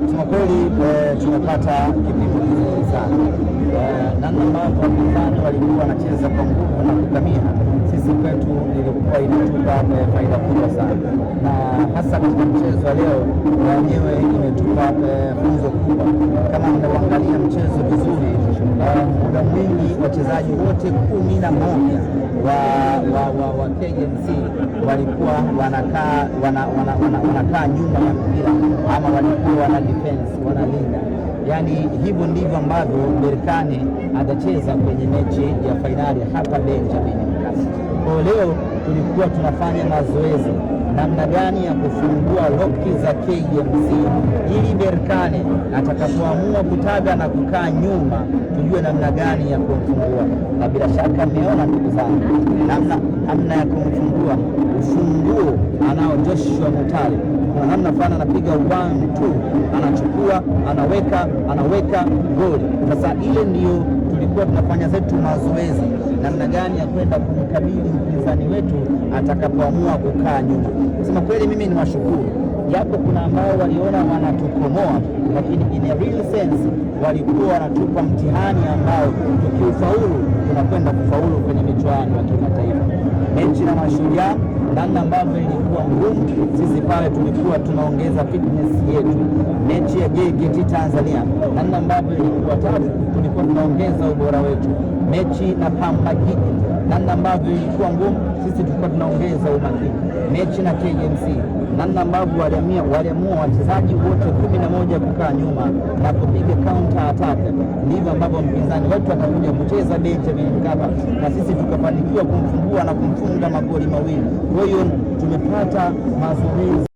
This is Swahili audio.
Kusema kweli tumepata kipimo kizuri sana, namna ambavyo wapinzani walikuwa wanacheza kwa nguvu na kukamia, sisi kwetu ilikuwa inatupa faida kubwa sana, na hasa katika mchezo wa leo wenyewe imetupa funzo kubwa. Kama mnaangalia mchezo vizuri, muda mwingi wachezaji wote 11 wa KMC walikuwa wanakaa nyuma ya mpira, ama walikuwa wana defense, wanalinda. Yani hivyo ndivyo ambavyo Berkane atacheza kwenye mechi ya fainali hapa Benjamin Mkapa. Kwa leo tulikuwa tunafanya mazoezi namna gani ya kufungua loki za KMC ili Berkane atakapoamua kutaga na kukaa nyuma tujue namna gani ya kumfungua, na bila shaka mmeona ndugu zangu namna ya kumfungua. Ufunguo anao Joshua Mutale, kuna namna fulani anapiga 1-2, anachukua anaweka goli. Sasa ile ndio tulikuwa tunafanya zetu mazoezi, namna gani ya kwenda kumkabili mpinzani wetu atakapoamua kukaa nyuma. Kusema kweli mimi ni washukuru, japo kuna ambao waliona wanatukomoa, lakini in a real sense walikuwa wanatupa mtihani ambao tukiufaulu tunakwenda kufaulu kwenye michuano ya kimataifa. Mechi na Mashujaa, namna ambavyo ilikuwa ngumu, sisi pale tulikuwa tunaongeza fitness yetu. Mechi ya JKT Tanzania, namna ambavyo ilikuwa tafu, tulikuwa tunaongeza ubora wetu. Mechi na Pamba Jiji, namna ambavyo ilikuwa ngumu, sisi tulikuwa tunaongeza umakini. Mechi na KMC, namna ambavyo waliamua wachezaji wote 11 kukaa nyuma na kupiga counter attack, ndivyo ambavyo mpinzani wetu atakuja kucheza Benjamin Mkapa, na sisi tukafanikiwa kumfungua na kumfunga magoli mawili. Kwa hiyo tumepata mazoezi